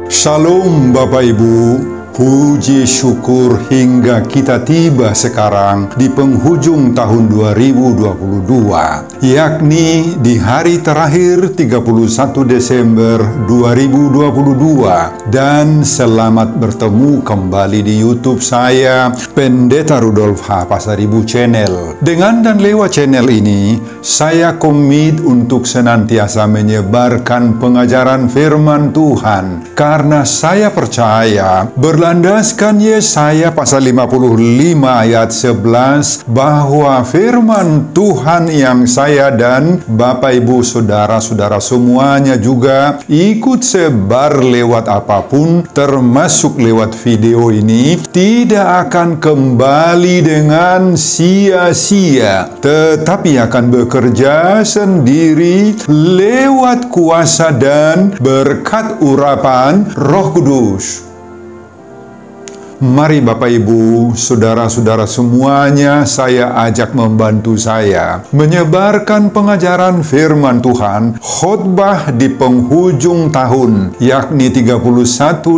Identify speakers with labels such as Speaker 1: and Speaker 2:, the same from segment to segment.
Speaker 1: Shalom Bapak Ibu, puji syukur hingga kita tiba sekarang di penghujung tahun 2022, yakni di hari terakhir 31 Desember 2022. Dan selamat bertemu kembali di YouTube saya, Pendeta Rudolf H. Pasaribu Channel. Dengan dan lewat channel ini, saya komit untuk senantiasa menyebarkan pengajaran firman Tuhan, karena saya percaya berlandaskan Yesaya pasal 55 ayat 11 bahwa firman Tuhan yang saya dan Bapak Ibu saudara-saudara semuanya juga ikut sebar lewat apapun, termasuk lewat video ini, tidak akan kembali dengan sia-sia, tetapi akan bekerja sendiri lewat kuasa dan berkat urapan Roh Kudus. Mari Bapak Ibu, saudara-saudara semuanya, saya ajak membantu saya menyebarkan pengajaran firman Tuhan, khotbah di penghujung tahun, yakni 31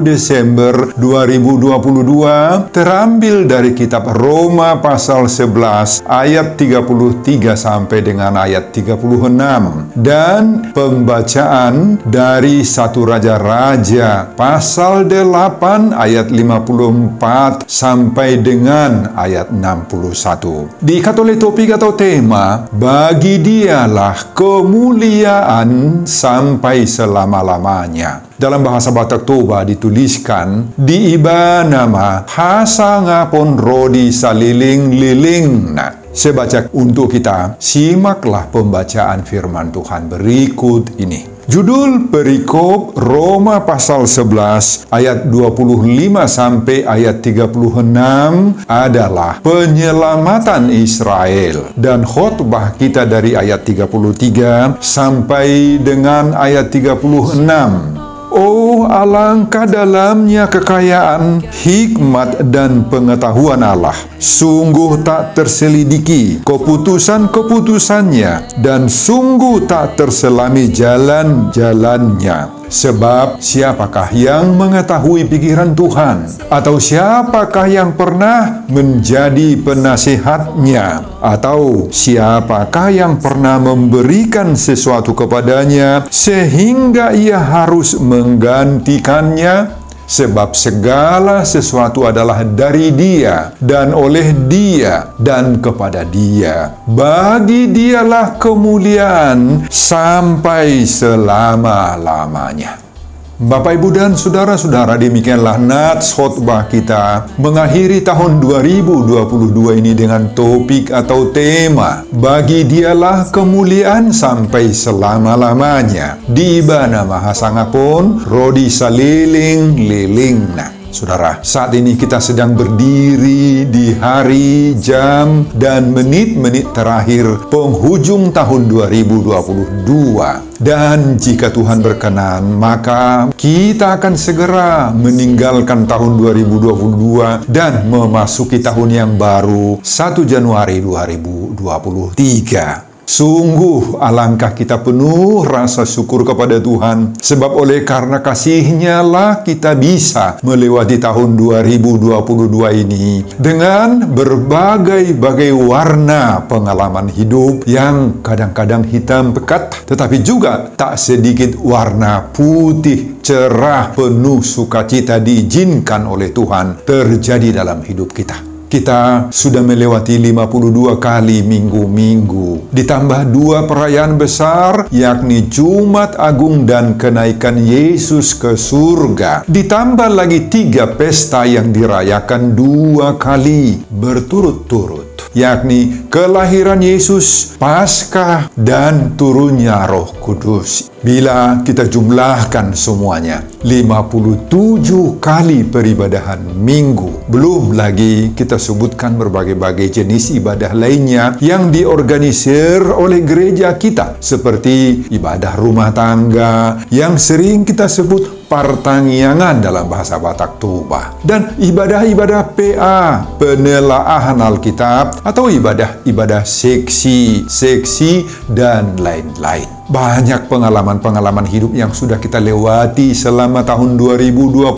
Speaker 1: Desember 2022, terambil dari kitab Roma pasal 11 ayat 33 sampai dengan ayat 36, dan pembacaan dari 1 Raja-Raja pasal 8 ayat 54 sampai dengan ayat 61. Diikat oleh topik atau tema, bagi Dialah kemuliaan sampai selama-lamanya. Dalam bahasa Batak Toba dituliskan, di iba nama hasangapon rodi saliling-liling. Saya baca untuk kita, simaklah pembacaan firman Tuhan berikut ini. Judul perikop Roma pasal 11 ayat 25 sampai ayat 36 adalah penyelamatan Israel, dan khotbah kita dari ayat 33 sampai dengan ayat 36. Oh, alangkah dalamnya kekayaan, hikmat dan pengetahuan Allah. Sungguh tak terselidiki keputusan-keputusannya, dan sungguh tak terselami jalan-jalannya. Sebab siapakah yang mengetahui pikiran Tuhan? Atau siapakah yang pernah menjadi penasihatnya? Atau siapakah yang pernah memberikan sesuatu kepadanya sehingga ia harus menggantikannya? Sebab segala sesuatu adalah dari Dia, dan oleh Dia, dan kepada Dia. Bagi Dialah kemuliaan sampai selama-lamanya. Bapak, Ibu, dan saudara-saudara, demikianlah nats khotbah kita mengakhiri tahun 2022 ini dengan topik atau tema, bagi Dialah kemuliaan sampai selama-lamanya. Di ibana mahasangapon rodi saliling-liling. Saudara, saat ini kita sedang berdiri di hari, jam, dan menit-menit terakhir penghujung tahun 2022. Dan jika Tuhan berkenan, maka kita akan segera meninggalkan tahun 2022 dan memasuki tahun yang baru, 1 Januari 2023. Sungguh alangkah kita penuh rasa syukur kepada Tuhan, sebab oleh karena kasih-Nya lah kita bisa melewati tahun 2022 ini dengan berbagai-bagai warna pengalaman hidup yang kadang-kadang hitam pekat, tetapi juga tak sedikit warna putih cerah penuh sukacita diizinkan oleh Tuhan terjadi dalam hidup kita. Kita sudah melewati 52 kali minggu-minggu, ditambah 2 perayaan besar, yakni Jumat Agung dan kenaikan Yesus ke surga. Ditambah lagi 3 pesta yang dirayakan 2 kali berturut-turut. yakni kelahiran Yesus, Paskah, dan turunnya Roh Kudus. Bila kita jumlahkan semuanya, 57 kali peribadahan minggu. Belum lagi kita sebutkan berbagai-bagai jenis ibadah lainnya yang diorganisir oleh gereja kita, seperti ibadah rumah tangga yang sering kita sebut pertanggiangan dalam bahasa Batak Toba, dan ibadah-ibadah PA, penelaahan Alkitab, atau ibadah-ibadah seksi, dan lain-lain. Banyak pengalaman-pengalaman hidup yang sudah kita lewati selama tahun 2022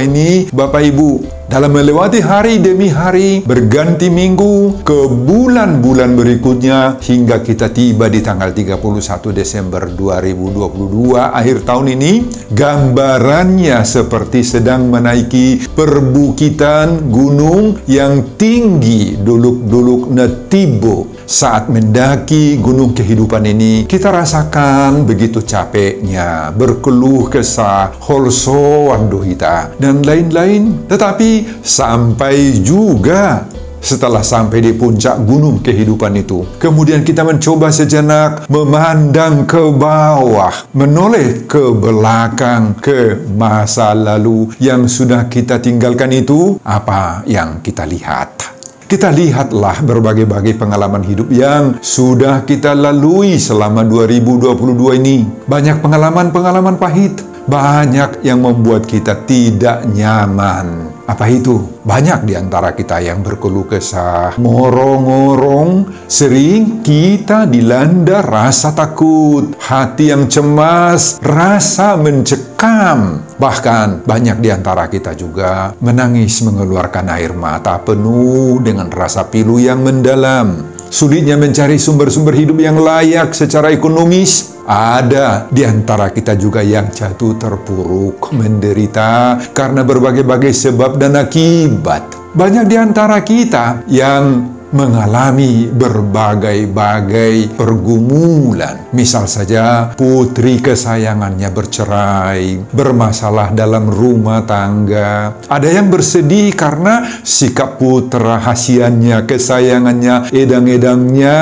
Speaker 1: ini, Bapak Ibu. Dalam melewati hari demi hari, berganti minggu, ke bulan-bulan berikutnya, hingga kita tiba di tanggal 31 Desember 2022, akhir tahun ini, gambarannya seperti sedang menaiki perbukitan gunung yang tinggi, duluk-duluk Netibo. Saat mendaki gunung kehidupan ini, kita rasakan begitu capeknya, berkeluh kesah, holso wanduhita, dan lain-lain. Tetapi sampai juga setelah sampai di puncak gunung kehidupan itu, kemudian kita mencoba sejenak memandang ke bawah, menoleh ke belakang, ke masa lalu yang sudah kita tinggalkan itu. Apa yang kita lihat? Kita lihatlah berbagai-bagai pengalaman hidup yang sudah kita lalui selama 2022 ini. Banyak pengalaman-pengalaman pahit, banyak yang membuat kita tidak nyaman. Apa itu? Banyak di antara kita yang berkeluh kesah, ngorong-ngorong. Sering kita dilanda rasa takut, hati yang cemas, rasa mencekam. Bahkan banyak di antara kita juga menangis, mengeluarkan air mata penuh dengan rasa pilu yang mendalam. Sulitnya mencari sumber-sumber hidup yang layak secara ekonomis. Ada di antara kita juga yang jatuh terpuruk, menderita karena berbagai-bagai sebab dan akibat. Banyak di antara kita yang mengalami berbagai-bagai pergumulan. Misal saja putri kesayangannya bercerai, bermasalah dalam rumah tangga. Ada yang bersedih karena sikap putra hasiannya, kesayangannya, edang-edangnya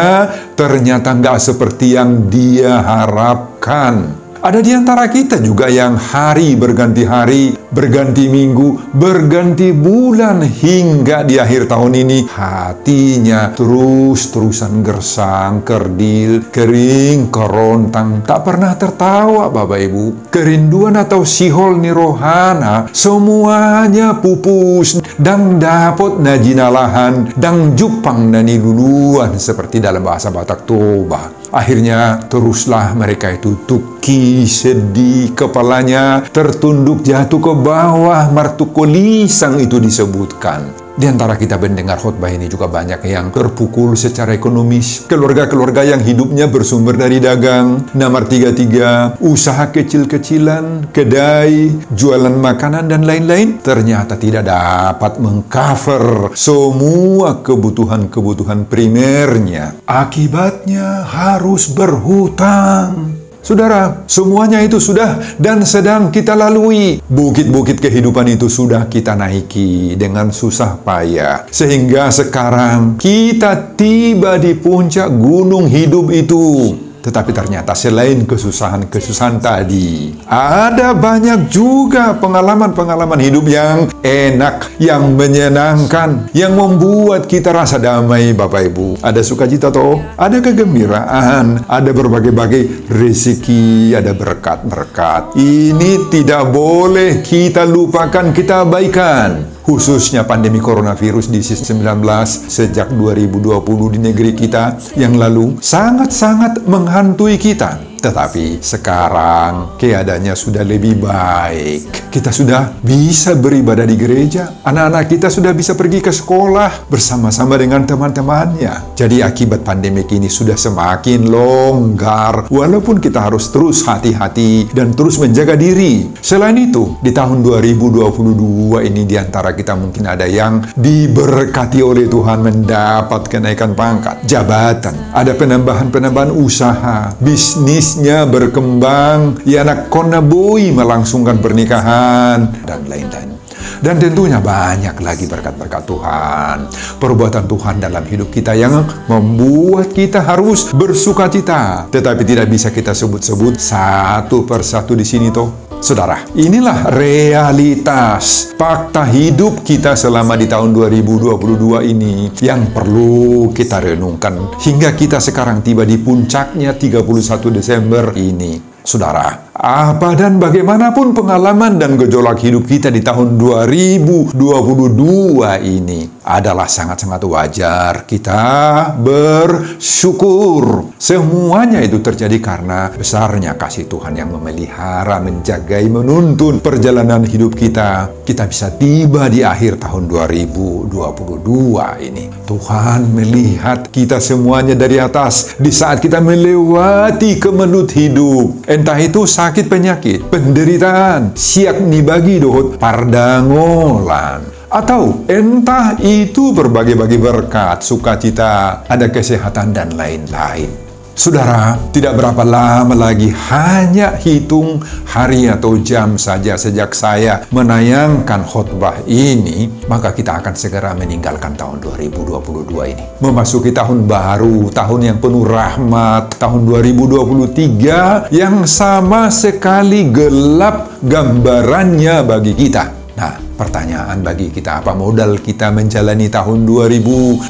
Speaker 1: ternyata nggak seperti yang dia harapkan. Ada di antara kita juga yang hari berganti hari, berganti minggu, berganti bulan, hingga di akhir tahun ini hatinya terus-terusan gersang, kerdil, kering, kerontang, tak pernah tertawa, Bapak Ibu. Kerinduan atau sihol nirohana, semuanya pupus, dang dapot najinalahan, dang jupang nani luluan, seperti dalam bahasa Batak Toba. Akhirnya teruslah mereka itu tuki, sedih, kepalanya tertunduk jatuh ke bawah, martukolisang itu disebutkan. Di antara kita mendengar khotbah ini juga banyak yang terpukul secara ekonomis. Keluarga-keluarga yang hidupnya bersumber dari dagang, nomor 33, usaha kecil-kecilan, kedai, jualan makanan, dan lain-lain, ternyata tidak dapat mengcover semua kebutuhan-kebutuhan primernya. Akibatnya harus berhutang. Saudara, semuanya itu sudah dan sedang kita lalui. Bukit-bukit kehidupan itu sudah kita naiki dengan susah payah. Sehingga sekarang kita tiba di puncak gunung hidup itu. Tetapi ternyata selain kesusahan-kesusahan tadi, ada banyak juga pengalaman-pengalaman hidup yang enak, yang menyenangkan, yang membuat kita rasa damai, Bapak Ibu. Ada sukacita toh, ada kegembiraan, ada berbagai-bagai rezeki, ada berkat-berkat. Ini tidak boleh kita lupakan, kita abaikan. Khususnya pandemi coronavirus di 19 sejak 2020 di negeri kita yang lalu sangat-sangat menghantui kita. Tetapi sekarang keadaannya sudah lebih baik. Kita sudah bisa beribadah di gereja. Anak-anak kita sudah bisa pergi ke sekolah bersama-sama dengan teman-temannya. Jadi akibat pandemi ini sudah semakin longgar. Walaupun kita harus terus hati-hati dan terus menjaga diri. Selain itu, di tahun 2022 ini di antara kita mungkin ada yang diberkati oleh Tuhan mendapat kenaikan pangkat, jabatan, ada penambahan-penambahan usaha, bisnis berkembang, ya anak konabui melangsungkan pernikahan, dan lain-lain. Dan tentunya banyak lagi berkat-berkat Tuhan, perbuatan Tuhan dalam hidup kita yang membuat kita harus bersukacita. Tetapi tidak bisa kita sebut-sebut satu persatu di sini toh. Saudara, inilah realitas fakta hidup kita selama di tahun 2022 ini yang perlu kita renungkan hingga kita sekarang tiba di puncaknya 31 Desember ini. Saudara, apa dan bagaimanapun pengalaman dan gejolak hidup kita di tahun 2022 ini adalah sangat-sangat wajar kita bersyukur. Semuanya itu terjadi karena besarnya kasih Tuhan yang memelihara, menjagai, menuntun perjalanan hidup kita. Kita bisa tiba di akhir tahun 2022 ini. Tuhan melihat kita semuanya dari atas di saat kita melewati kemelut hidup. Entah itu sakit penyakit, penderitaan, siak nibagi dohot pardangolan, atau entah itu berbagai-bagai berkat, sukacita, ada kesehatan dan lain-lain. Saudara, tidak berapa lama lagi, hanya hitung hari atau jam saja sejak saya menayangkan khotbah ini, maka kita akan segera meninggalkan tahun 2022 ini. Memasuki tahun baru, tahun yang penuh rahmat, tahun 2023 yang sama sekali gelap gambarannya bagi kita. Nah, pertanyaan bagi kita, apa modal kita menjalani tahun 2023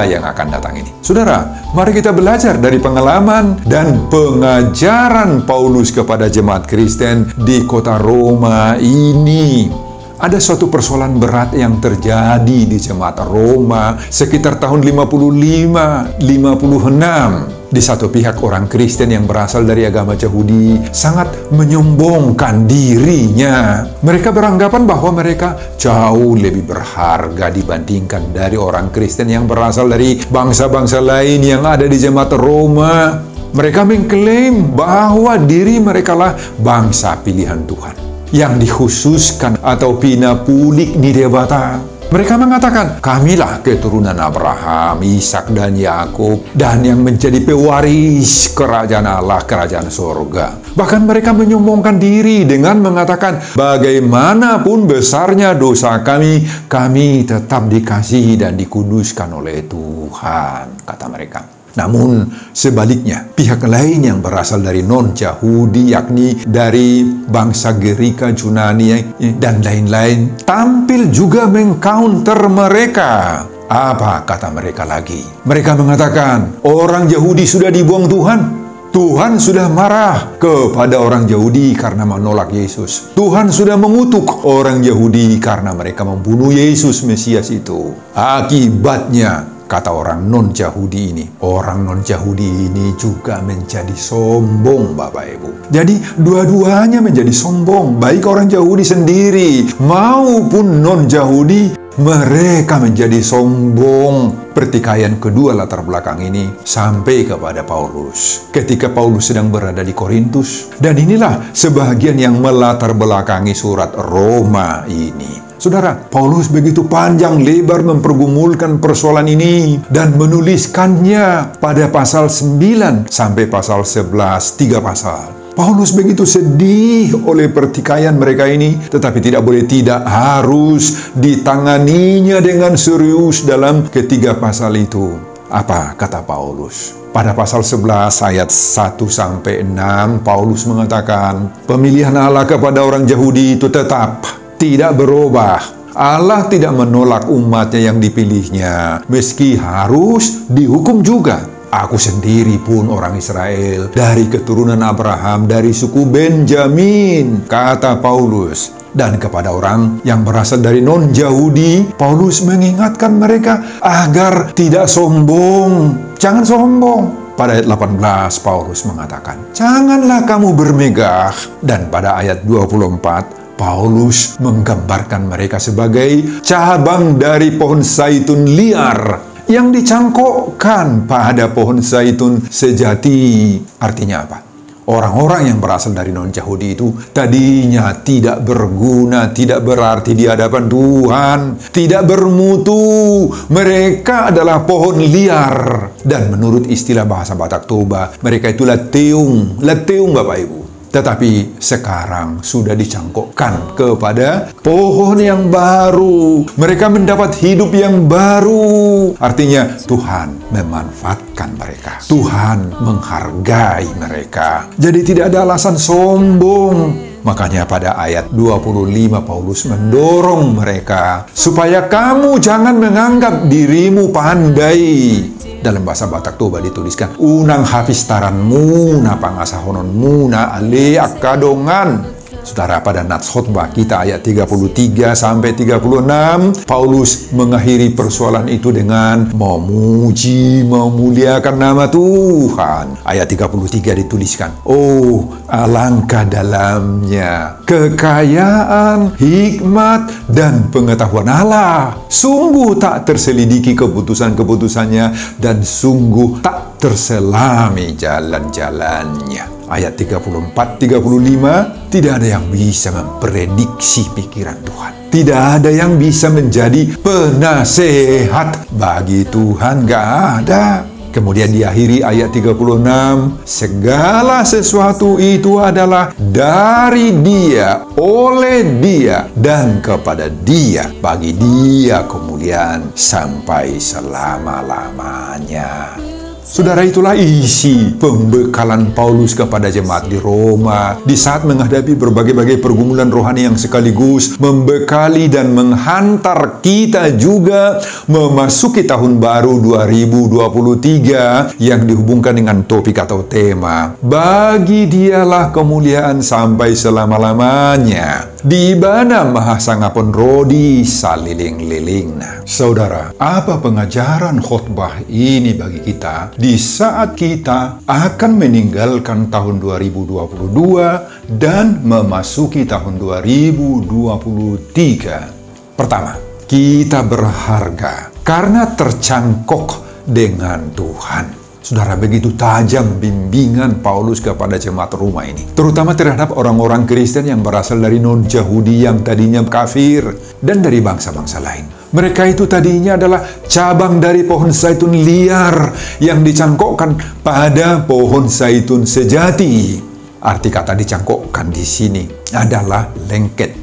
Speaker 1: yang akan datang ini? Saudara, mari kita belajar dari pengalaman dan pengajaran Paulus kepada jemaat Kristen di kota Roma ini. Ada suatu persoalan berat yang terjadi di jemaat Roma sekitar tahun 55-56. Di satu pihak orang Kristen yang berasal dari agama Yahudi sangat menyombongkan dirinya. Mereka beranggapan bahwa mereka jauh lebih berharga dibandingkan dari orang Kristen yang berasal dari bangsa-bangsa lain yang ada di jemaat Roma. Mereka mengklaim bahwa diri mereka lah bangsa pilihan Tuhan yang dikhususkan atau pinapulik nidebata. Mereka mengatakan, kamilah keturunan Abraham, Ishak, dan Yakub, dan yang menjadi pewaris kerajaan Allah, kerajaan surga. Bahkan mereka menyombongkan diri dengan mengatakan, bagaimanapun besarnya dosa kami, kami tetap dikasihi dan dikuduskan oleh Tuhan, kata mereka. Namun sebaliknya, pihak lain yang berasal dari non-Yahudi, yakni dari bangsa Gerika, Yunani, dan lain-lain, tampil juga mengcounter mereka. Apa kata mereka lagi? Mereka mengatakan, orang Yahudi sudah dibuang Tuhan. Tuhan sudah marah kepada orang Yahudi karena menolak Yesus. Tuhan sudah mengutuk orang Yahudi karena mereka membunuh Yesus Mesias itu. Akibatnya, kata orang non-Yahudi ini, orang non-Yahudi ini juga menjadi sombong, Bapak Ibu. Jadi dua-duanya menjadi sombong, baik orang Yahudi sendiri maupun non-Yahudi, mereka menjadi sombong. Pertikaian kedua latar belakang ini sampai kepada Paulus ketika Paulus sedang berada di Korintus. Dan inilah sebagian yang melatar belakangi surat Roma ini. Saudara, Paulus begitu panjang lebar mempergumulkan persoalan ini dan menuliskannya pada pasal 9 sampai pasal 11, 3 pasal. Paulus begitu sedih oleh pertikaian mereka ini, tetapi tidak boleh tidak, harus ditanganinya dengan serius dalam ketiga pasal itu. Apa kata Paulus? Pada pasal 11 ayat 1 sampai 6, Paulus mengatakan, pemilihan Allah kepada orang Yahudi itu tetap tidak berubah. Allah tidak menolak umatnya yang dipilihnya, meski harus dihukum juga. Aku sendiri pun orang Israel, dari keturunan Abraham, dari suku Benjamin, kata Paulus. Dan kepada orang yang berasal dari non-Yahudi, Paulus mengingatkan mereka agar tidak sombong. Jangan sombong. Pada ayat 18, Paulus mengatakan, janganlah kamu bermegah. Dan pada ayat 24, Paulus menggambarkan mereka sebagai cabang dari pohon zaitun liar yang dicangkokkan pada pohon zaitun sejati. Artinya apa? Orang-orang yang berasal dari non-Yahudi itu tadinya tidak berguna, tidak berarti di hadapan Tuhan, tidak bermutu. Mereka adalah pohon liar. Dan menurut istilah bahasa Batak Toba, mereka itu leteung. Leteung, Bapak Ibu. Tetapi sekarang sudah dicangkokkan kepada pohon yang baru. Mereka mendapat hidup yang baru. Artinya Tuhan memanfaatkan mereka. Tuhan menghargai mereka. Jadi tidak ada alasan sombong. Makanya pada ayat 25 Paulus mendorong mereka supaya kamu jangan menganggap dirimu pandai. Dalam bahasa Batak Toba dituliskan, unang hafiz taranmu na pangasahononmu na ale akadongan. Saudara, pada nats khotbah kita ayat 33 sampai 36, Paulus mengakhiri persoalan itu dengan memuji, memuliakan nama Tuhan. Ayat 33 dituliskan, oh alangkah dalamnya kekayaan, hikmat, dan pengetahuan Allah. Sungguh tak terselidiki keputusan-keputusannya dan sungguh tak terselami jalan-jalannya. Ayat 34-35, tidak ada yang bisa memprediksi pikiran Tuhan. Tidak ada yang bisa menjadi penasehat bagi Tuhan, gak ada. Kemudian diakhiri ayat 36, segala sesuatu itu adalah dari Dia, oleh Dia, dan kepada Dia. Bagi Dia kemuliaan sampai selama-lamanya. Saudara, itulah isi pembekalan Paulus kepada jemaat di Roma di saat menghadapi berbagai-bagai pergumulan rohani yang sekaligus membekali dan menghantar kita juga memasuki tahun baru 2023 yang dihubungkan dengan topik atau tema bagi Dialah kemuliaan sampai selama-lamanya. Di mana mahasangapun rodi saliling-liling. Saudara, apa pengajaran khotbah ini bagi kita di saat kita akan meninggalkan tahun 2022 dan memasuki tahun 2023? Pertama, kita berharga karena tercangkok dengan Tuhan. Saudara, begitu tajam bimbingan Paulus kepada jemaat Roma ini, terutama terhadap orang-orang Kristen yang berasal dari non-Yahudi yang tadinya kafir dan dari bangsa-bangsa lain. Mereka itu tadinya adalah cabang dari pohon zaitun liar yang dicangkokkan pada pohon zaitun sejati. Arti kata dicangkokkan di sini adalah lengket,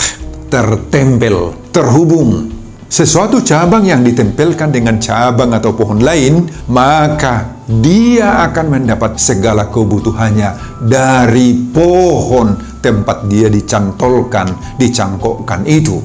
Speaker 1: tertempel, terhubung. Sesuatu cabang yang ditempelkan dengan cabang atau pohon lain, maka dia akan mendapat segala kebutuhannya dari pohon tempat dia dicantolkan, dicangkokkan itu.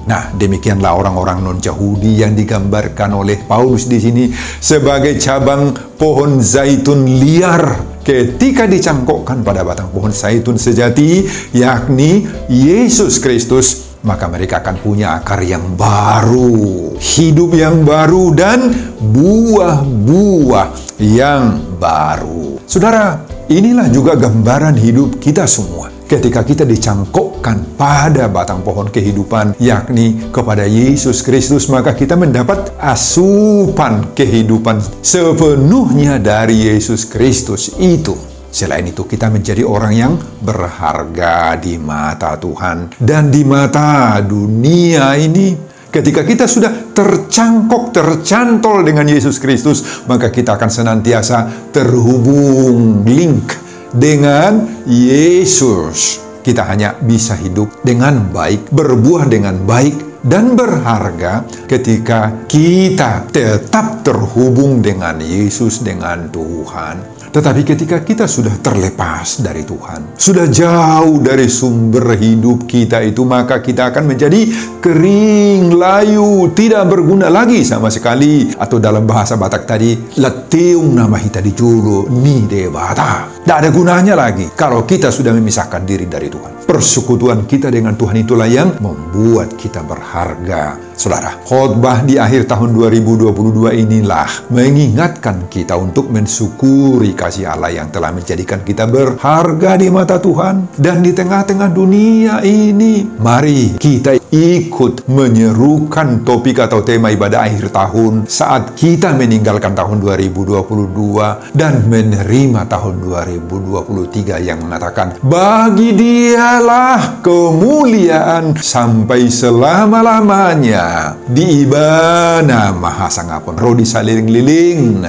Speaker 1: Nah, demikianlah orang-orang non-Yahudi yang digambarkan oleh Paulus di sini sebagai cabang pohon zaitun liar ketika dicangkokkan pada batang pohon zaitun sejati, yakni Yesus Kristus. Maka mereka akan punya akar yang baru, hidup yang baru, dan buah-buah yang baru. Saudara, inilah juga gambaran hidup kita semua. Ketika kita dicangkokkan pada batang pohon kehidupan, yakni kepada Yesus Kristus, maka kita mendapat asupan kehidupan sepenuhnya dari Yesus Kristus itu. Selain itu, kita menjadi orang yang berharga di mata Tuhan dan di mata dunia ini. Ketika kita sudah tercangkok, tercantol dengan Yesus Kristus, maka kita akan senantiasa terhubung, link dengan Yesus. Kita hanya bisa hidup dengan baik, berbuah dengan baik, dan berharga ketika kita tetap terhubung dengan Yesus, dengan Tuhan. Tetapi ketika kita sudah terlepas dari Tuhan, sudah jauh dari sumber hidup kita itu, maka kita akan menjadi kering, layu, tidak berguna lagi sama sekali. Atau dalam bahasa Batak tadi, leteung nama hita dijulu ni debata. Tidak ada gunanya lagi kalau kita sudah memisahkan diri dari Tuhan. Persekutuan kita dengan Tuhan itulah yang membuat kita berharga. Saudara, khotbah di akhir tahun 2022 inilah mengingatkan kita untuk mensyukuri kasih Allah yang telah menjadikan kita berharga di mata Tuhan. Dan di tengah-tengah dunia ini, mari kita ikut menyerukan topik atau tema ibadah akhir tahun saat kita meninggalkan tahun 2022 dan menerima tahun 2023 yang mengatakan, bagi Dialah kemuliaan sampai selama-lamanya. Di ibana mahasangapun rodi saliling-liling.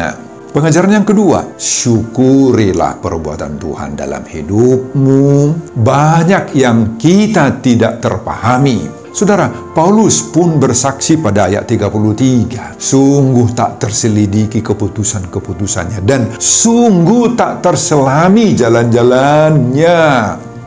Speaker 1: Pengajaran yang kedua, syukurilah perbuatan Tuhan dalam hidupmu. Banyak yang kita tidak terpahami. Saudara, Paulus pun bersaksi pada ayat 33. Sungguh tak terselidiki keputusan-keputusannya dan sungguh tak terselami jalan-jalannya.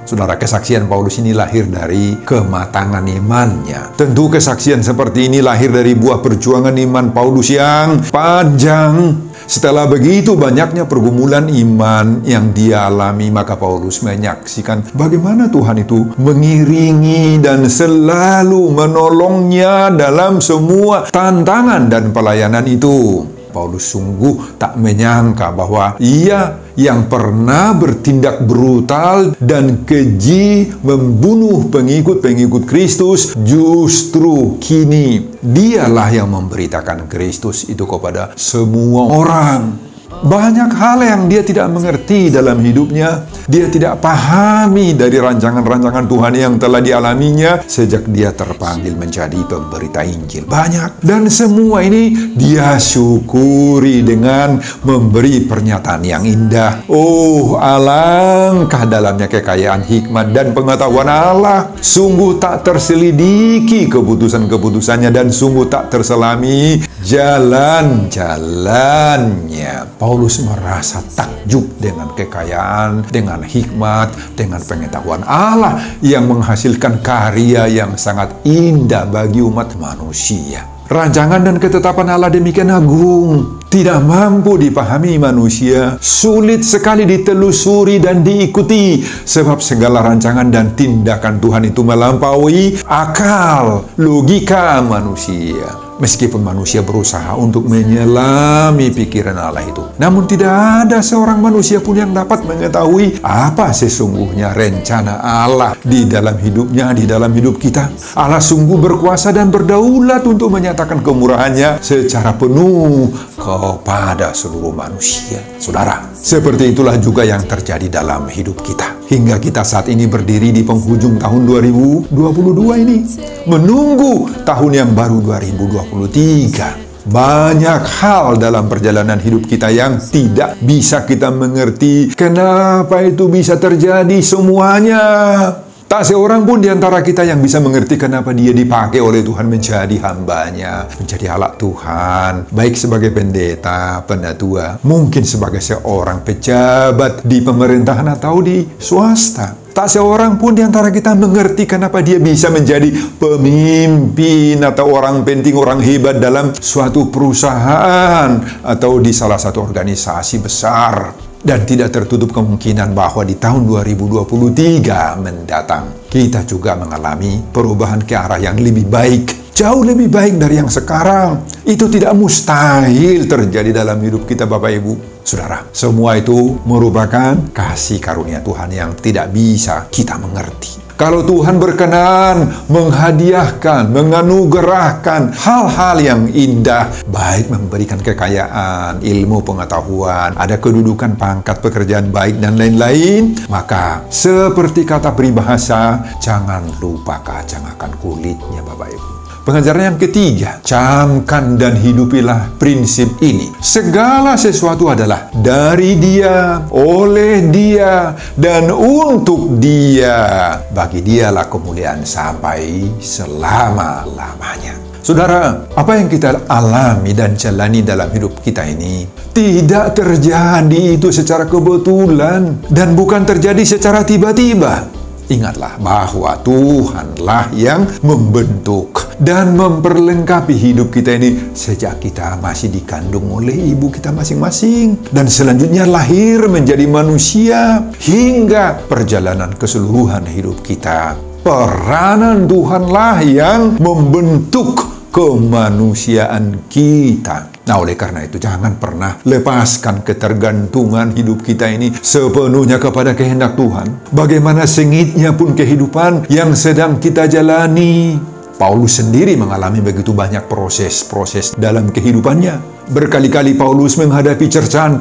Speaker 1: Saudara, kesaksian Paulus ini lahir dari kematangan imannya. Tentu kesaksian seperti ini lahir dari buah perjuangan iman Paulus yang panjang. Setelah begitu banyaknya pergumulan iman yang dia alami, maka Paulus menyaksikan bagaimana Tuhan itu mengiringi dan selalu menolongnya dalam semua tantangan dan pelayanan itu. Paulus sungguh tak menyangka bahwa ia yang pernah bertindak brutal dan keji membunuh pengikut-pengikut Kristus, justru kini dialah yang memberitakan Kristus itu kepada semua orang. Banyak hal yang dia tidak mengerti dalam hidupnya. Dia tidak pahami dari rancangan-rancangan Tuhan yang telah dialaminya sejak dia terpanggil menjadi pemberita Injil. Banyak. Dan semua ini dia syukuri dengan memberi pernyataan yang indah. Oh, alangkah dalamnya kekayaan hikmat dan pengetahuan Allah. Sungguh tak terselidiki keputusan-keputusannya dan sungguh tak terselami jalan-jalannya. Paulus merasa takjub dengan kekayaan, dengan hikmat, dengan pengetahuan Allah yang menghasilkan karya yang sangat indah bagi umat manusia. Rancangan dan ketetapan Allah demikian agung, tidak mampu dipahami manusia, sulit sekali ditelusuri dan diikuti, sebab segala rancangan dan tindakan Tuhan itu melampaui akal, logika manusia. Meskipun manusia berusaha untuk menyelami pikiran Allah itu, namun tidak ada seorang manusia pun yang dapat mengetahui apa sesungguhnya rencana Allah di dalam hidupnya, di dalam hidup kita. Allah sungguh berkuasa dan berdaulat untuk menyatakan kemurahannya secara penuh kepada seluruh manusia. Saudara, seperti itulah juga yang terjadi dalam hidup kita. Hingga kita saat ini berdiri di penghujung tahun 2022 ini, menunggu tahun yang baru 2023. Banyak hal dalam perjalanan hidup kita yang tidak bisa kita mengerti. Kenapa itu bisa terjadi semuanya? Tak seorang pun di antara kita yang bisa mengerti kenapa dia dipakai oleh Tuhan menjadi hambanya, menjadi alat Tuhan, baik sebagai pendeta, pendatua, mungkin sebagai seorang pejabat di pemerintahan atau di swasta. Tak seorang pun di antara kita mengerti kenapa dia bisa menjadi pemimpin atau orang penting, orang hebat dalam suatu perusahaan atau di salah satu organisasi besar. Dan tidak tertutup kemungkinan bahwa di tahun 2023 mendatang, kita juga mengalami perubahan ke arah yang lebih baik. Jauh lebih baik dari yang sekarang. Itu tidak mustahil terjadi dalam hidup kita, Bapak Ibu. Saudara, semua itu merupakan kasih karunia Tuhan yang tidak bisa kita mengerti. Kalau Tuhan berkenan menghadiahkan, menganugerahkan hal-hal yang indah, baik memberikan kekayaan, ilmu, pengetahuan, ada kedudukan, pangkat, pekerjaan baik, dan lain-lain, maka seperti kata peribahasa, jangan lupa kacang akan kulitnya, Bapak Ibu. Pengajaran yang ketiga, camkan dan hidupilah prinsip ini. Segala sesuatu adalah dari Dia, oleh Dia, dan untuk Dia. Bagi Dialah kemuliaan sampai selama-lamanya. Saudara, apa yang kita alami dan jalani dalam hidup kita ini tidak terjadi itu secara kebetulan dan bukan terjadi secara tiba-tiba. Ingatlah bahwa Tuhanlah yang membentuk dan memperlengkapi hidup kita ini sejak kita masih dikandung oleh ibu kita masing-masing. Dan selanjutnya lahir menjadi manusia hingga perjalanan keseluruhan hidup kita. Peranan Tuhanlah yang membentuk kemanusiaan kita. Nah, oleh karena itu jangan pernah lepaskan ketergantungan hidup kita ini sepenuhnya kepada kehendak Tuhan. Bagaimana sengitnya pun kehidupan yang sedang kita jalani. Paulus sendiri mengalami begitu banyak proses-proses dalam kehidupannya. Berkali-kali Paulus menghadapi cercaan,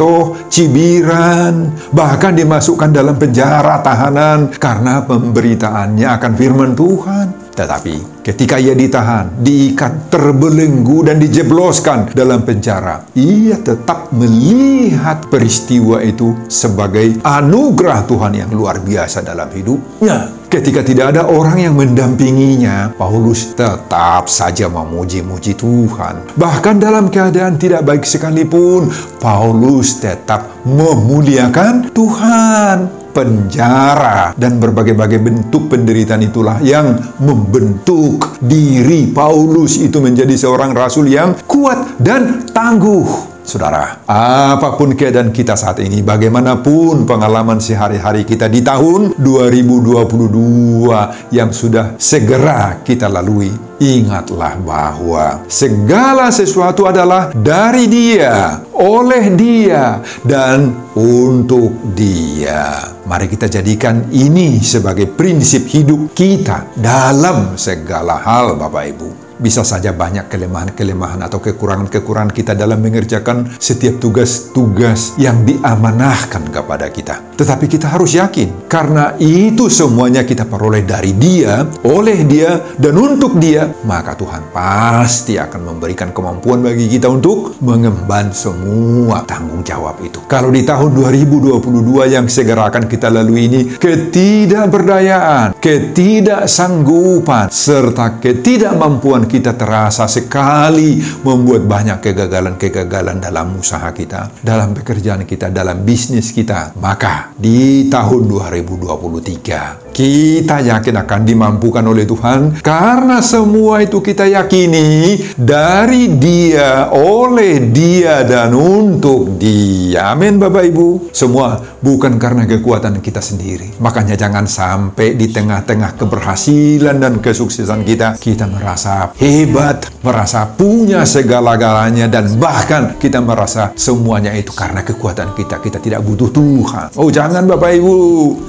Speaker 1: cibiran, bahkan dimasukkan dalam penjara tahanan karena pemberitaannya akan firman Tuhan. Tetapi ketika ia ditahan, diikat, terbelenggu, dan dijebloskan dalam penjara, ia tetap melihat peristiwa itu sebagai anugerah Tuhan yang luar biasa dalam hidupnya. Ketika tidak ada orang yang mendampinginya, Paulus tetap saja memuji-muji Tuhan. Bahkan dalam keadaan tidak baik sekalipun, Paulus tetap memuliakan Tuhan. Penjara dan berbagai-bagai bentuk penderitaan itulah yang membentuk diri Paulus itu menjadi seorang rasul yang kuat dan tangguh. Saudara, apapun keadaan kita saat ini, bagaimanapun pengalaman sehari-hari kita di tahun 2022 yang sudah segera kita lalui, ingatlah bahwa segala sesuatu adalah dari Dia, oleh Dia, dan untuk Dia. Mari kita jadikan ini sebagai prinsip hidup kita dalam segala hal, Bapak Ibu. Bisa saja banyak kelemahan-kelemahan atau kekurangan-kekurangan kita dalam mengerjakan setiap tugas-tugas yang diamanahkan kepada kita. Tetapi kita harus yakin, karena itu semuanya kita peroleh dari Dia, oleh Dia, dan untuk Dia, maka Tuhan pasti akan memberikan kemampuan bagi kita untuk mengemban semua tanggung jawab itu. Kalau di tahun 2022 yang segera akan kita lalui ini, ketidakberdayaan, ketidaksanggupan, serta ketidakmampuan kita terasa sekali membuat banyak kegagalan-kegagalan dalam usaha kita, dalam pekerjaan kita, dalam bisnis kita. Maka di tahun 2023 kita yakin akan dimampukan oleh Tuhan, karena semua itu kita yakini dari Dia, oleh Dia, dan untuk Dia. Amin, Bapak Ibu. Semua bukan karena kekuatan kita sendiri. Makanya jangan sampai di tengah-tengah keberhasilan dan kesuksesan kita merasa hebat, merasa punya segala-galanya, dan bahkan kita merasa semuanya itu karena kekuatan kita tidak butuh Tuhan. Oh, jangan, Bapak Ibu.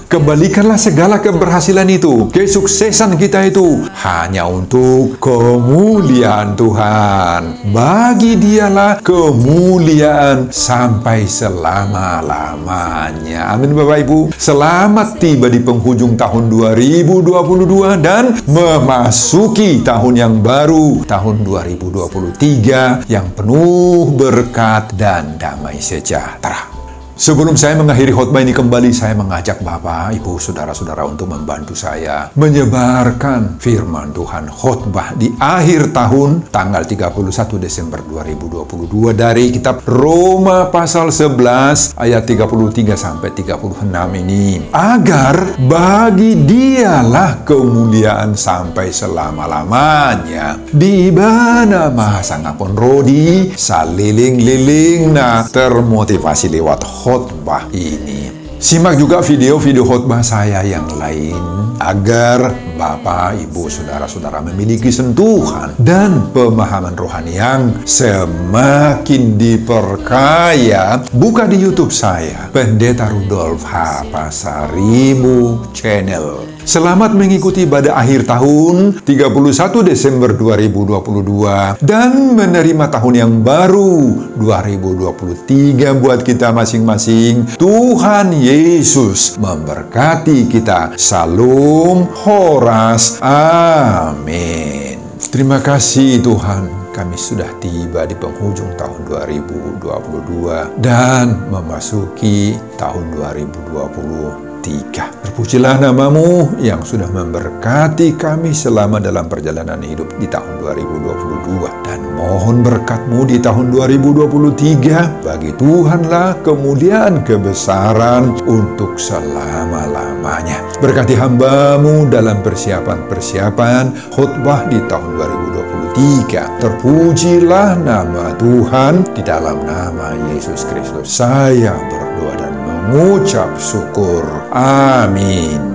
Speaker 1: Kembalikanlah segala keberhasilan itu, kesuksesan kita itu hanya untuk kemuliaan Tuhan. Bagi Dialah kemuliaan sampai selama-lamanya. Amin, Bapak Ibu. Selamat tiba di penghujung tahun 2022 dan memasuki tahun yang baru, tahun 2023 yang penuh berkat dan damai sejahtera. Sebelum saya mengakhiri khotbah ini kembali, saya mengajak Bapak, Ibu, Saudara-saudara untuk membantu saya menyebarkan firman Tuhan khotbah di akhir tahun tanggal 31 Desember 2022 dari kitab Roma pasal 11 ayat 33 sampai 36 ini, agar bagi Dialah kemuliaan sampai selama-lamanya, di mana masa ngapun rodi saliling-liling termotivasi lewat khotbah ini. Simak juga video-video khotbah saya yang lain agar Bapak, Ibu, Saudara-saudara memiliki sentuhan dan pemahaman rohani yang semakin diperkaya. Buka di YouTube saya, Pendeta Rudolf H. Pasaribu Channel. Selamat mengikuti pada akhir tahun 31 Desember 2022 dan menerima tahun yang baru 2023 buat kita masing-masing. Tuhan Yesus memberkati kita. Salam Horas. Amin. Terima kasih Tuhan. Kami sudah tiba di penghujung tahun 2022 dan memasuki tahun 2023. Terpujilah namamu yang sudah memberkati kami selama dalam perjalanan hidup di tahun 2022. Dan mohon berkat-Mu di tahun 2023. Bagi Tuhanlah kemuliaan kebesaran untuk selama-lamanya. Berkati hamba-Mu dalam persiapan-persiapan khotbah di tahun 2023. Terpujilah nama Tuhan. Di dalam nama Yesus Kristus saya berdoa dan mengucap syukur. Amin.